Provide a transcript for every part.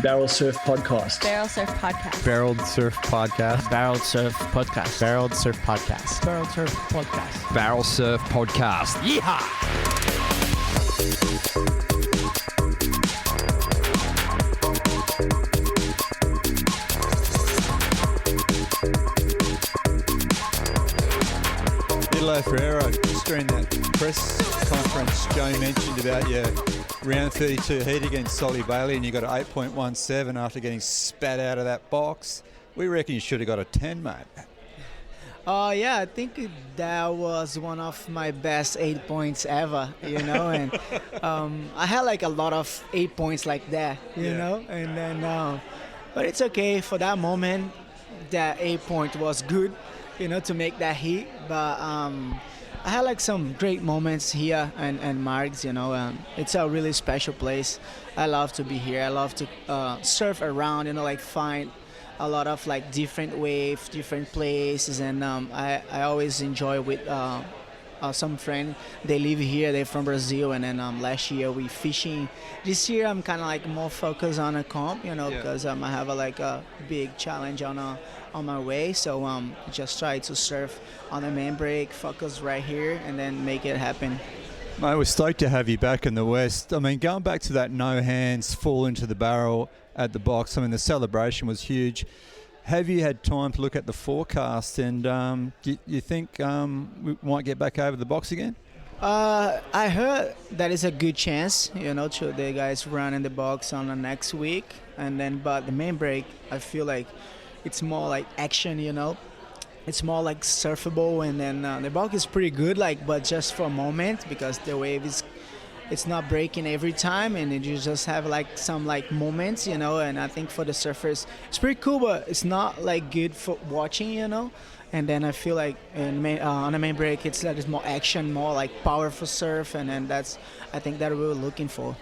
Barrel Surf Podcast. Barrel Surf Podcast. Barreled Surf Podcast. Barreled Surf Podcast. Barreled Surf Podcast. Barrel Surf Podcast. Barrel Surf Podcast. Yeehaw! Hello, Ferrero. Just during that press conference, Joe mentioned about your round 32 heat against Solly Bailey, and you got an 8.17 after getting spat out of that box. We reckon you should have got a 10, mate. Yeah, I think that was one of my best 8 points ever, and I had like a lot of 8 points like that, you know, and then, but it's okay for that moment. That 8 point was good, to make that heat, but I had like some great moments here and Margs, it's a really special place. I love to be here. I love to surf around, like find a lot of like different waves, different places, and I always enjoy with some friend. They live here. They're from Brazil, and then last year we fishing. This year I'm kind of like more focused on a comp, because I have a big challenge on my way. So just try to surf on the Mainbreak, focus right here, and then make it happen. Mate, we're stoked to have you back in the West. I mean, going back to that no hands fall into the barrel at the box, I mean, the celebration was huge. Have you had time to look at the forecast, and do you think we might get back over the box again? I heard that is a good chance, to the guys run in the box on the next week, and then but the Mainbreak, I feel like it's more like action, It's more like surfable, and then the box is pretty good, but just for a moment, because the wave it's not breaking every time, and you just have some moments, and I think for the surfers it's pretty cool, but it's not good for watching, And then I feel like on the Mainbreak it's more action, more powerful surf, and then I think that we're looking for.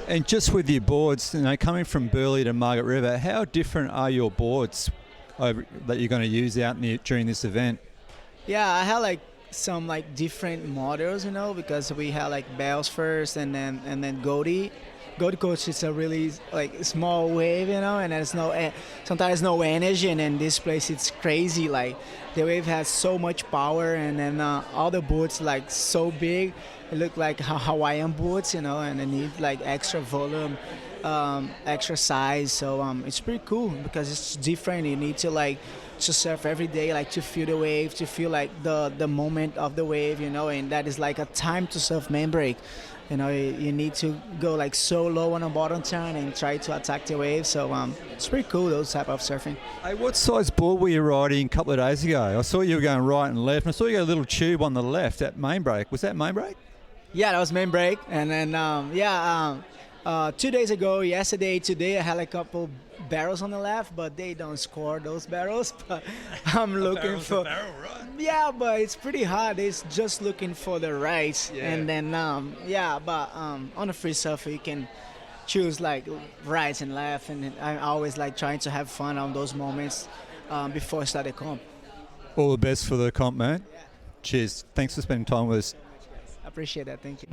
And just with your boards, coming from Burleigh to Margaret River, how different are your boards that you're going to use out during this event? Yeah, I had some different models, because we had bells first, and then Goldie. Gold Coast is a really small wave, and there's sometimes no energy, and in this place it's crazy. The wave has so much power, and then all the boats so big. It look like Hawaiian boats, and they need extra volume, extra size. So it's pretty cool because it's different. You need to surf every day, to feel the wave, to feel the moment of the wave, and that is a time to surf Mainbreak. You need to go so low on a bottom turn and try to attack the wave. So it's pretty cool, those type of surfing. Hey, what size board were you riding a couple of days ago? I saw you were going right and left, and I saw you got a little tube on the left at Mainbreak. Was that Mainbreak? Yeah, that was Mainbreak. And then 2 days ago, yesterday, today, I had a couple barrels on the left, but they don't score those barrels. But I'm looking for. Barrel, right? Yeah, but it's pretty hard. It's just looking for the right. Yeah. And then but on a free surfer you can choose right and left, and I always trying to have fun on those moments before I start the comp. All the best for the comp, man. Yeah. Cheers. Thanks for spending time with us. I appreciate that. Thank you.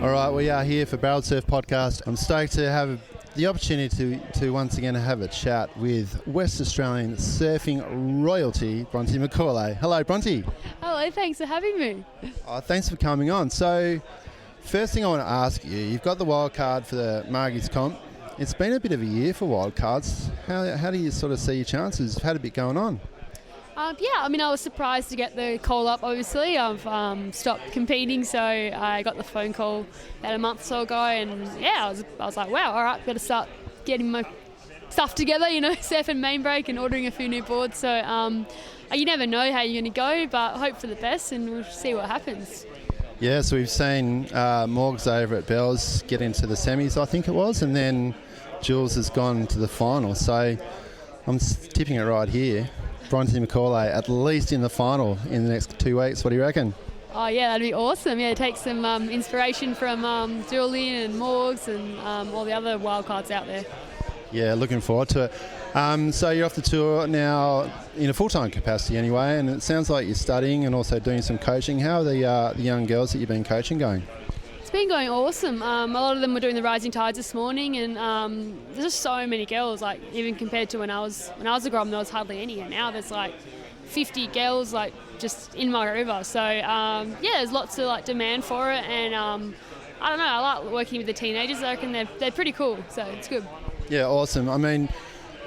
All right, we are here for Barrel Surf Podcast. I'm stoked to have the opportunity to once again have a chat with West Australian surfing royalty, Bronte McCauley. Hello, Bronte. Hello, thanks for having me. Thanks for coming on. So, first thing I want to ask you, you've got the wild card for the Margie's comp. It's been a bit of a year for wild cards. How do you sort of see your chances? Had a bit going on. I was surprised to get the call up, obviously. I've stopped competing, so I got the phone call about a month or so ago, and I was like, wow, all right, better start getting my stuff together, surfing Mainbreak and ordering a few new boards. So you never know how you're going to go, but hope for the best, and we'll see what happens. Yeah, so we've seen Margs over at Bells get into the semis, I think it was, and then Jules has gone to the final. So I'm tipping it right here. Bronte McCauley at least in the final in the next 2 weeks. What do you reckon? Oh yeah, that'd be awesome. Yeah, take some inspiration from Julian and Margs and all the other wild cards out there. Yeah, looking forward to it. So you're off the tour now in a full-time capacity anyway, and it sounds like you're studying and also doing some coaching. How are the young girls that you've been coaching going? It's been going awesome. A lot of them were doing the Rising Tides this morning, and there's just so many girls. Like even compared to when I was a grom, there was hardly any, and now there's like 50 girls like just in my river. So yeah, there's lots of like demand for it, and I don't know. I like working with the teenagers. I reckon they're pretty cool, so it's good. Yeah, awesome. I mean,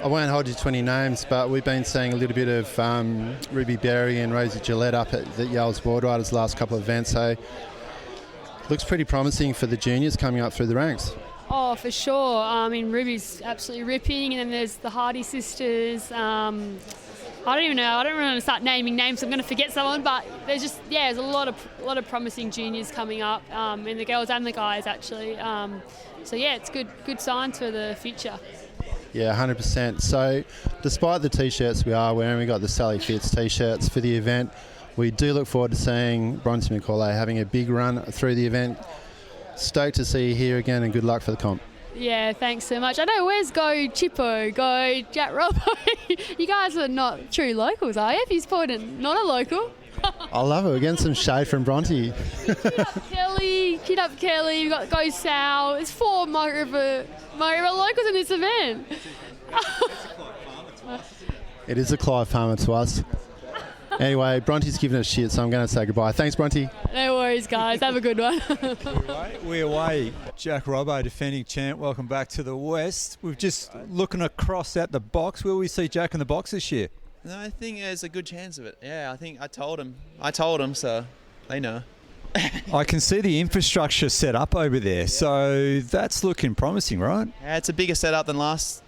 I won't hold you to 20 names, but we've been seeing a little bit of Ruby Berry and Rosie Gillette up at the Yale's Board Riders last couple of events. So looks pretty promising for the juniors coming up through the ranks. Oh, for sure. I mean, Ruby's absolutely ripping, and then there's the Hardy sisters. I don't even know. I don't really want to start naming names. I'm going to forget someone, but there's a lot of promising juniors coming up, and the girls and the guys actually. So yeah, it's good signs for the future. Yeah, 100%. So despite the T-shirts we are wearing, we got the Sally Fitz T-shirts for the event. We do look forward to seeing Bronte McCauley having a big run through the event. Stoked to see you here again, and good luck for the comp. Yeah, thanks so much. I know, where's Go Chippo, Go Jack Robbo? You guys are not true locals, are you? If you're supporting not a local. I love it. We're getting some shade from Bronte. Kid Up Kelly, we've got Go Sal. There's 4 My River locals in this event. It is a Clive Palmer to us. Anyway, Bronte's giving us shit, so I'm going to say goodbye. Thanks, Bronte. No worries, guys. Have a good one. We're away. Jack Robbo, defending champ. Welcome back to the West. We're just looking across at the box. Will we see Jack in the box this year? No, I think there's a good chance of it. Yeah, I think I told them, so they know. I can see the infrastructure set up over there, so that's looking promising, right? Yeah, it's a bigger setup than the last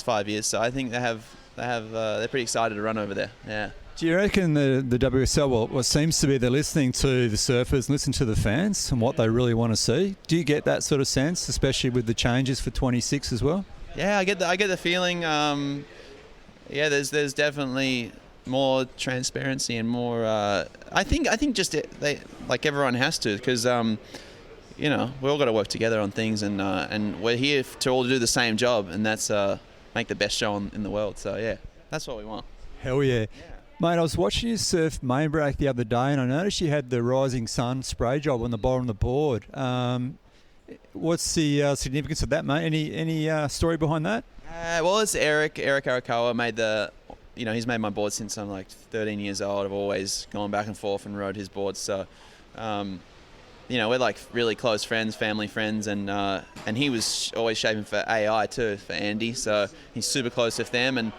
5 years, so I think they're pretty excited to run over there. Yeah. Do you reckon the WSL, well, what seems to be they're listening to the surfers, listen to the fans and what they really want to see? Do you get that sort of sense, especially with the changes for 26 as well? Yeah, I get the feeling. Yeah, there's definitely more transparency and more. I think just they like everyone has to, because we all got to work together on things, and we're here to all do the same job, and that's make the best show in the world. So yeah, that's what we want. Hell yeah. Mate, I was watching you surf Mainbreak the other day, and I noticed you had the Rising Sun spray job on the bottom of the board. What's the significance of that, mate? Any story behind that? Well, it's Eric Arakawa made he's made my board since I'm like 13 years old. I've always gone back and forth and rode his boards. So, we're like really close friends, family friends, and he was always shaping for AI too, for Andy. So he's super close with them, and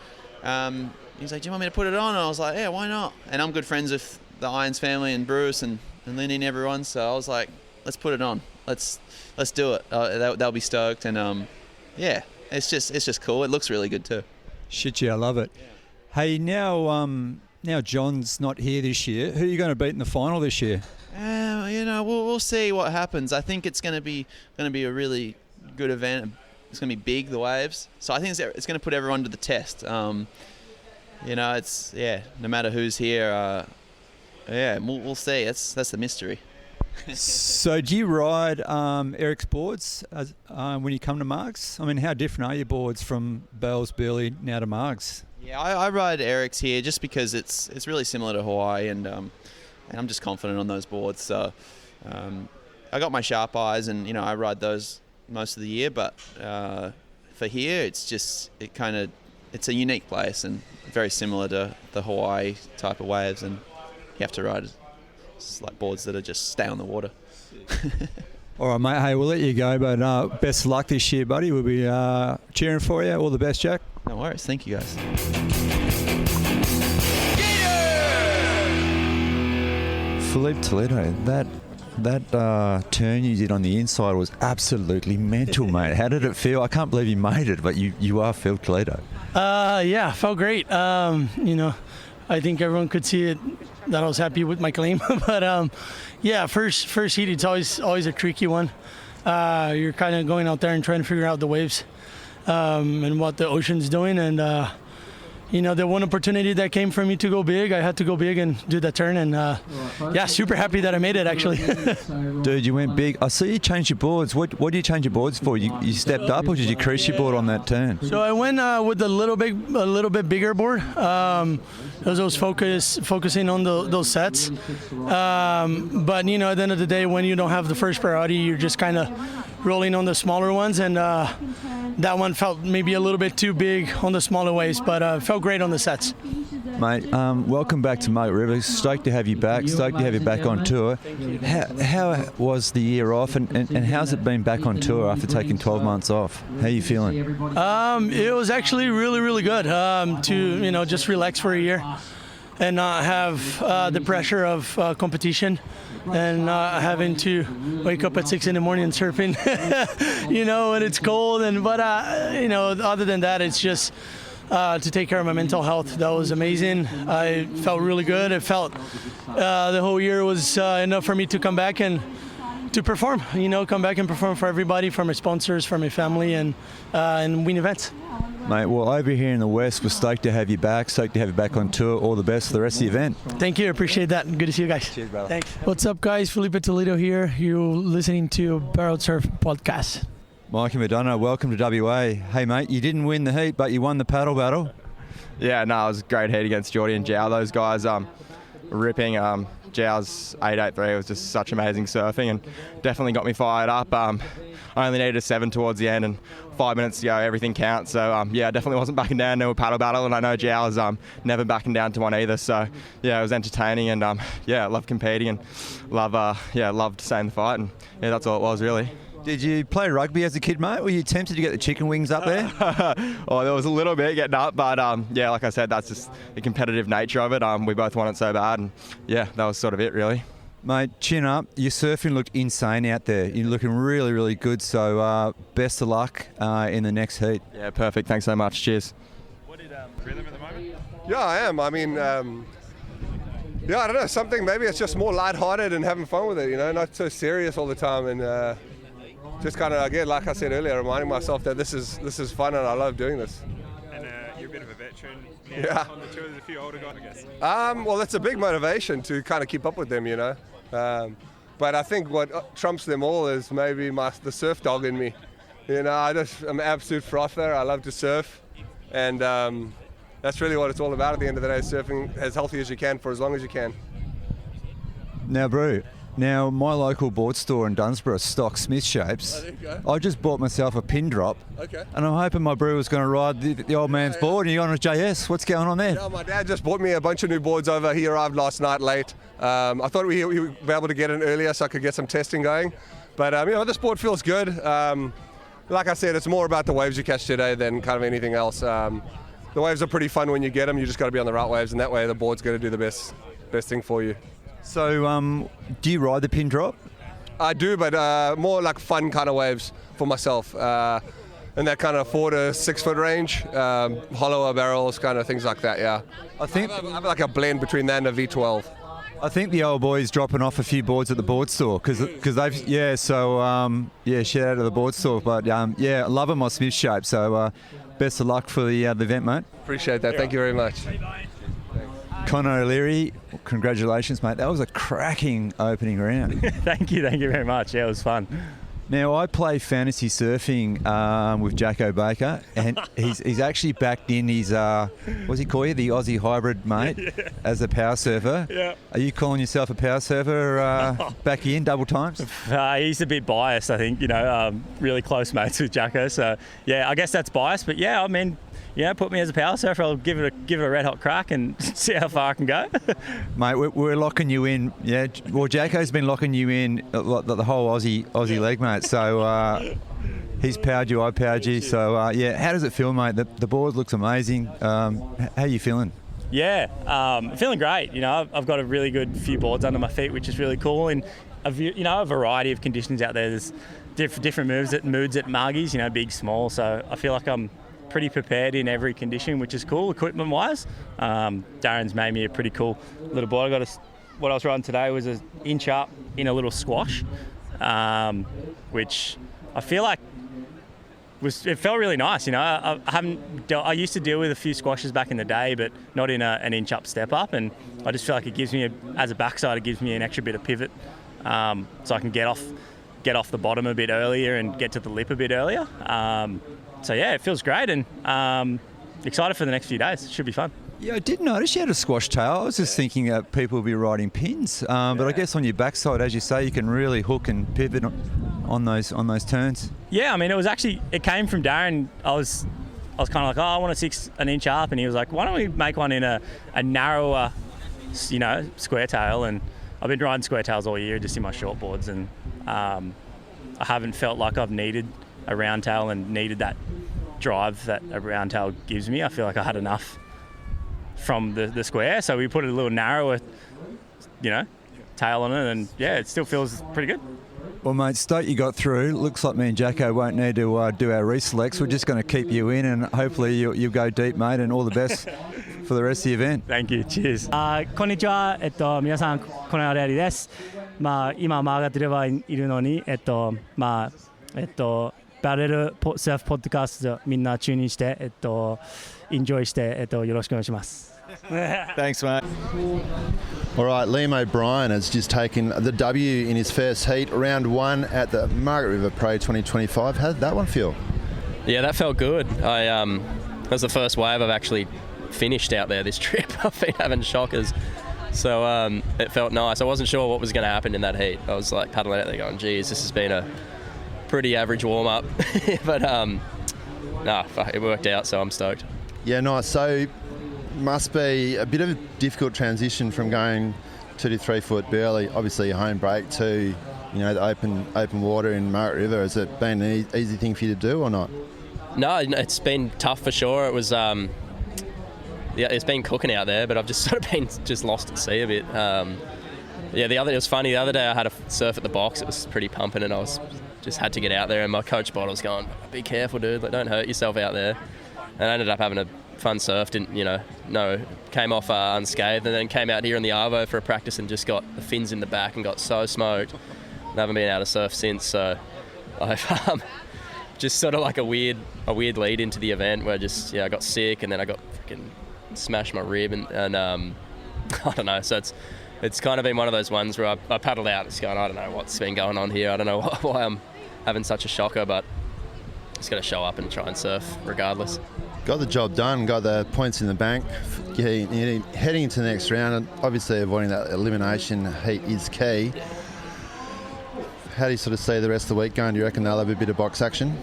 he's like, "Do you want me to put it on?" And I was like, "Yeah, why not?" And I'm good friends with the Irons family and Bruce and Lindy and everyone. So I was like, "Let's put it on. Let's do it. They'll be stoked." And yeah, it's just cool. It looks really good too. Shit, yeah, I love it. Yeah. Hey, now John's not here this year. Who are you going to beat in the final this year? We'll see what happens. I think it's going to be a really good event. It's going to be big, the waves. So I think it's going to put everyone to the test. It's no matter who's here. We'll see. That's the mystery. So do you ride Eric's boards when you come to Margs? I mean, how different are your boards from Bells, Burley, now to Margs? Yeah, I ride Eric's here just because it's really similar to Hawaii, and I'm just confident on those boards. So I got my sharp eyes, and I ride those most of the year. But for here, it's a unique place and very similar to the Hawaii type of waves, and you have to ride like boards that are just stay on the water. All right, mate. Hey, we'll let you go, but best of luck this year, buddy. We'll be cheering for you. All the best, Jack. No worries. Thank you, guys. Philippe Toledo, that turn you did on the inside was absolutely mental, mate. How did it feel? I can't believe you made it, but you are Phil Toledo. Yeah, felt great. I think everyone could see it that I was happy with my claim. But first heat, it's always a tricky one. You're kind of going out there and trying to figure out the waves and what the ocean's doing, and the one opportunity that came for me to go big, I had to go big and do that turn. And super happy that I made it, actually. Dude, you went big. I see you changed your boards. What did you change your boards for? You stepped up, or did you crease your board on that turn? So I went with a little bit bigger board. As I was focusing on those sets. But at the end of the day, when you don't have the first priority, you're just kind of rolling on the smaller ones, and that one felt maybe a little bit too big on the smaller waves, but felt great on the sets. Mate, welcome back to Margaret River. Stoked to have you back. Stoked to have you back on tour. How was the year off, and how's it been back on tour after taking 12 months off? How are you feeling? It was actually really, really good to just relax for a year and not have the pressure of competition and having to wake up at 6 a.m. and surfing, when it's cold. But other than that, it's just to take care of my mental health. That was amazing. I felt really good. It felt the whole year was enough for me to come back and to perform, come back and perform for everybody, for my sponsors, for my family, and win events. Mate, well, over here in the West, we're stoked to have you back. Stoked to have you back on tour. All the best for the rest of the event. Thank you. Appreciate that. Good to see you guys. Cheers, brother. Thanks. What's up, guys? Felipe Toledo here. You're listening to Barrel Surf Podcast. Mikey Madonna, welcome to WA. Hey, mate, you didn't win the heat, but you won the paddle battle. Yeah, no, it was a great heat against Geordie and Jow. Those guys ripping. Jow's 883 was just such amazing surfing and definitely got me fired up. I only needed a 7 towards the end and 5 minutes to go, everything counts. So, I definitely wasn't backing down to a paddle battle, and I know Jow's never backing down to one either. So, it was entertaining, and, I love competing and loved staying in the fight, and, that's all it was, really. Did you play rugby as a kid, mate? Were you tempted to get the chicken wings up there? There was a little bit getting up, but like I said, that's just the competitive nature of it. We both want it so bad, and that was sort of it, really. Mate, chin up. Your surfing looked insane out there. You're looking really, really good. So best of luck in the next heat. Yeah, perfect. Thanks so much. Cheers. What did rhythm at the moment? Yeah, I am. I mean, I don't know. Something maybe it's just more lighthearted and having fun with it. Not so serious all the time, and just kind of, again, like I said earlier, reminding myself that this is fun and I love doing this. And you're a bit of a veteran now. Yeah. On the tour. There's a few older guys, I guess. Well, it's a big motivation to kind of keep up with them, But I think what trumps them all is maybe the surf dog in me. I'm an absolute frother. I love to surf, and that's really what it's all about at the end of the day. Surfing as healthy as you can for as long as you can. Now, my local board store in Dunsborough stocks Smith shapes. Oh, there you go. I just bought myself a pin drop. Okay. And I'm hoping my brewer's going to ride the old man's board, and you're on a JS. What's going on there? Yeah, my dad just bought me a bunch of new boards over. He arrived last night late. I thought we would be able to get in earlier so I could get some testing going. But, this board feels good. Like I said, it's more about the waves you catch today than kind of anything else. The waves are pretty fun when you get them. You just got to be on the right waves, and that way the board's going to do the best thing for you. So, do you ride the pin drop? I do, but more like fun kind of waves for myself. In that kind of 4 to 6 foot range, hollower barrels, kind of things like that, yeah. I have like a blend between that and a V12. I think the old boy's dropping off a few boards at the board store because they've, shout out to the board store. But, loving my Smith shape, so best of luck for the event, mate. Appreciate that. Thank you very much. Connor O'Leary, congratulations, mate. That was a cracking opening round. Thank you very much. Yeah, it was fun. Now, I play fantasy surfing with Jacko Baker, and he's actually backed in his, what's he call you, the Aussie hybrid, mate, as a power surfer. Yeah. Are you calling yourself a power surfer back in double times? He's a bit biased, I think, really close mates with Jacko. So, yeah, I guess that's biased. But, yeah, I mean, put me as a power surfer. I'll give it a red hot crack and see how far I can go. Mate, we're locking you in. Yeah, well, Jacko's been locking you in the whole Aussie leg, mate. So he's powered you, I powered you. So how does it feel, mate? The board looks amazing. How are you feeling? Yeah, feeling great. I've got a really good few boards under my feet, which is really cool. And a variety of conditions out there. There's different moods at Margs. Big, small. So I feel like I'm pretty prepared in every condition, which is cool equipment wise. Darren's made me a pretty cool little board. What I was riding today was an inch up in a little squash, which I feel like it felt really nice. You know, I used to deal with a few squashes back in the day, but not in an inch up step up, and I just feel like it gives me as a backside, it gives me an extra bit of pivot, so I can get off the bottom a bit earlier and get to the lip a bit earlier. So yeah, it feels great, and excited for the next few days. It should be fun. Yeah, I did notice you had a squash tail. I was just thinking that people would be riding pins, but I guess on your backside, as you say, you can really hook and pivot on those turns. Yeah, I mean, it came from Darren. I was kind of like, I want an inch up, and he was like, why don't we make one in a narrower, you know, square tail? And I've been riding square tails all year just in my short boards, and I haven't felt like I've needed a round tail and needed that drive that a round tail gives me. I feel like I had enough from the square, so we put a little narrower, you know, tail on it, and yeah, it still feels pretty good. Well, mate, Stoke you got through. Looks like me and Jacko won't need to do our reselects. We're just going to keep you in, and hopefully you'll go deep, mate, and all the best for the rest of the event. Thank you. Cheers. こんにちは。皆さん、このレアリです。今マーガットリバーにいるのに、バレルセーフポッドキャストみんなチューニングして、エンジョイして、よろしくお願いします。Thanks, mate. All right, Liam O'Brien has just taken the W in his first heat, round one at the Margaret River Pro 2025. How did that one feel? Yeah, that felt good. That was the first wave I've actually finished out there this trip. I've been having shockers. So it felt nice. I wasn't sure what was going to happen in that heat. I was like paddling out there going, geez, this has been a pretty average warm-up. But it worked out, so I'm stoked. Yeah, nice. So must be a bit of a difficult transition from going 2 to 3 foot barely, obviously a home break, to, you know, the open water in Margaret River. Has it been an easy thing for you to do or not? No, it's been tough for sure. It was it's been cooking out there, but I've just sort of been just lost at sea a bit. It was funny. The other day I had a surf at the box. It was pretty pumping, and I just had to get out there. And my coach bottle was going, "Be careful, dude. Like, don't hurt yourself out there." And I ended up having a fun surf. Came off unscathed, and then came out here in the Arvo for a practice and just got the fins in the back and got so smoked. And I haven't been able to surf since. So I've just sort of like a weird lead into the event where I got sick, and then I got freaking smashed my rib, and I don't know. So it's kind of been one of those ones where I paddled out. It's going, I don't know what's been going on here. I don't know why I'm having such a shocker, but just got to show up and try and surf regardless. Got the job done, got the points in the bank, heading into the next round, and obviously avoiding that elimination heat is key. How do you sort of see the rest of the week going? Do you reckon they'll have a bit of box action?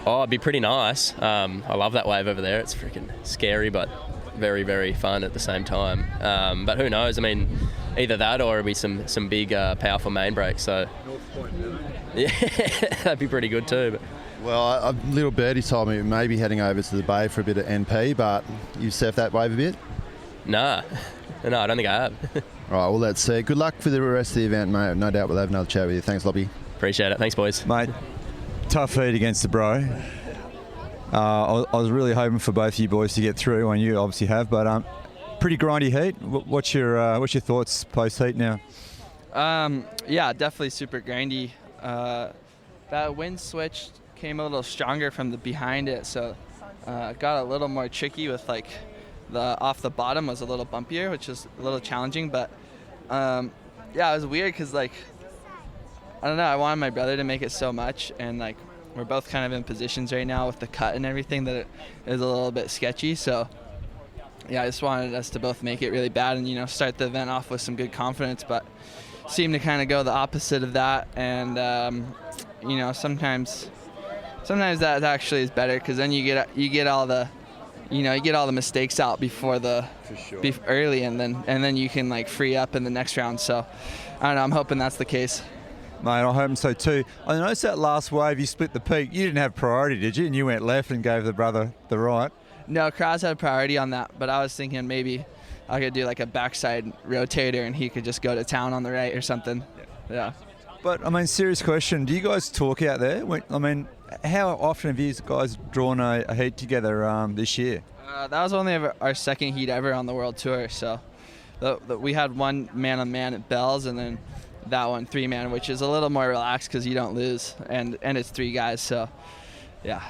Oh, it'd be pretty nice. I love that wave over there. It's freaking scary, but very, very fun at the same time. But who knows? I mean, either that or it'll be some big, powerful Mainbreak. So, yeah, that'd be pretty good too. But. Well, a little birdie told me maybe heading over to the bay for a bit of NP, but you surfed that wave a bit? No, I don't think I have. All right, well, let's see. Good luck for the rest of the event, mate. No doubt we'll have another chat with you. Thanks, Lobby. Appreciate it. Thanks, boys. Mate, tough heat against the bro. I was really hoping for both of you boys to get through, and you obviously have, but pretty grindy heat. What's your thoughts post-heat now? Yeah, definitely super grindy. That wind switch came a little stronger from the behind it, so got a little more tricky with like the off the bottom was a little bumpier, which is a little challenging. But yeah, it was weird because like I don't know, I wanted my brother to make it so much, and like we're both kind of in positions right now with the cut and everything that it is a little bit sketchy. So yeah, I just wanted us to both make it really bad and start the event off with some good confidence, but seemed to kind of go the opposite of that. And sometimes that actually is better, because then you get all the mistakes out before early, and then you can like free up in the next round. So I don't know, I'm hoping that's the case. Mate, I hope so too. I noticed that last wave you split the peak. You didn't have priority, did you? And you went left and gave the brother the right. No, Kraz had priority on that, but I was thinking maybe I could do like a backside rotator and he could just go to town on the right or something. Yeah. But I mean, serious question. Do you guys talk out there? I mean, how often have you guys drawn a heat together this year? That was only our second heat ever on the World Tour. So we had one man-on-man at Bell's, and then that one 3-man, which is a little more relaxed because you don't lose, and it's 3 guys. So yeah.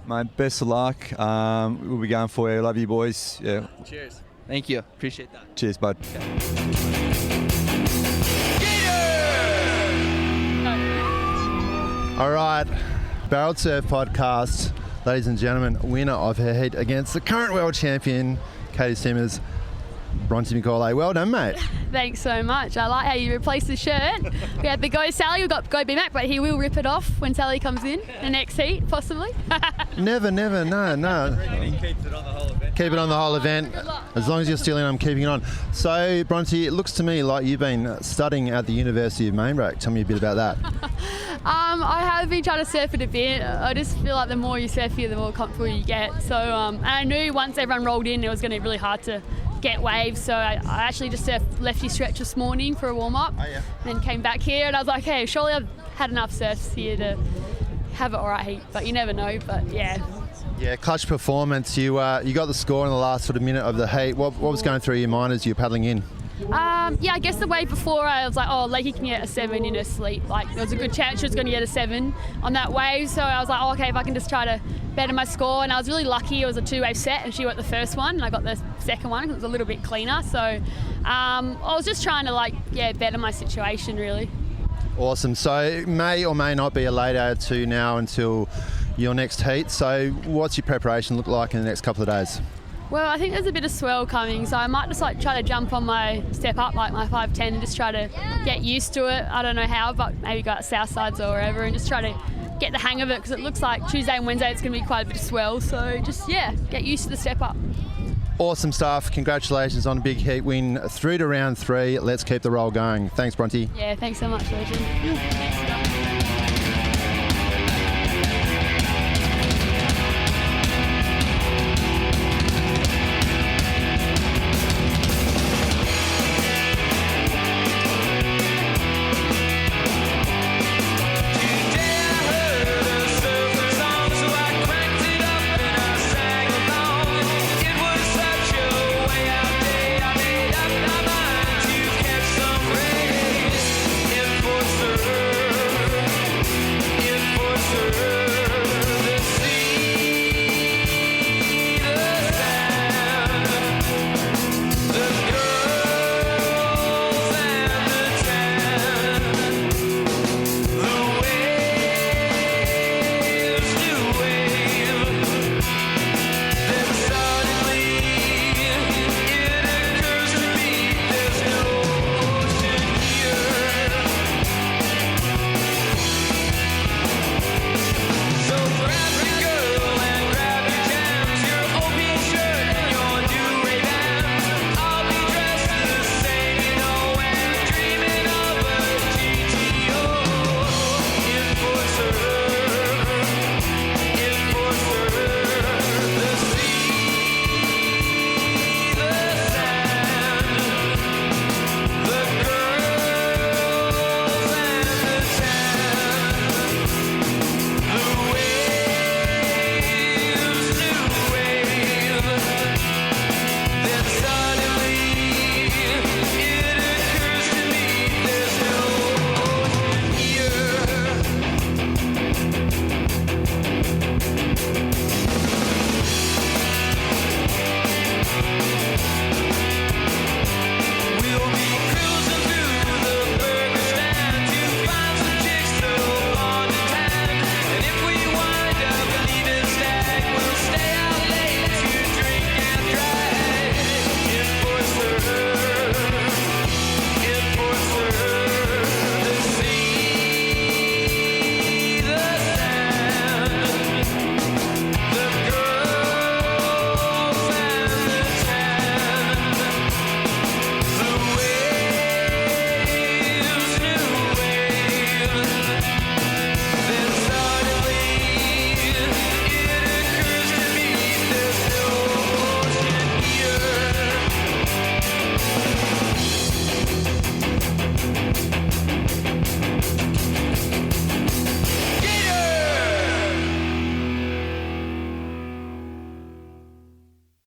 Mate, best of luck. We'll be going for you. Love you, boys. Yeah. Cheers. Thank you. Appreciate that. Cheers, bud. All right, Barrel Surf Podcast, ladies and gentlemen, winner of her heat against the current world champion, Katie Simmers, Bronte McCauley. Well done, mate. Thanks so much. I like how you replaced the shirt. We had the Go Sally, we've got Go BMAC, but he will rip it off when Sally comes in the next heat, possibly. Never, no. Keep it on the whole event. As long as you're still in, I'm keeping it on. So, Bronte, it looks to me like you've been studying at the University of Mainbreak. Tell me a bit about that. I have been trying to surf it a bit. I just feel like the more you surf here, the more comfortable you get. So, and I knew once everyone rolled in, it was going to be really hard to get waves. So I actually just surfed lefty stretch this morning for a warm-up. Oh, yeah. Then came back here and I was like, hey, surely I've had enough surfs here to have it all right heat. But you never know, but yeah. Yeah, clutch performance. You got the score in the last sort of minute of the heat. What was going through your mind as you were paddling in? Yeah, I guess the wave before I was like, oh, Lakey can get a 7 in her sleep. Like, there was a good chance she was going to get a 7 on that wave. So I was like, oh, okay, if I can just try to better my score. And I was really lucky. It was a 2-wave set and she got the first one and I got the second one because it was a little bit cleaner. So I was just trying to better my situation really. Awesome. So it may or may not be a late hour to now until your next heat. So what's your preparation look like in the next couple of days? Well, I think there's a bit of swell coming, so I might just try to jump on my step up, like my 5'10", and just try to get used to it. I don't know how, but maybe go out south sides or wherever and just try to get the hang of it because it looks like Tuesday and Wednesday it's going to be quite a bit of swell. So just, get used to the step up. Awesome stuff. Congratulations on a big heat win through to round 3. Let's keep the roll going. Thanks, Bronte. Yeah, thanks so much, Legend.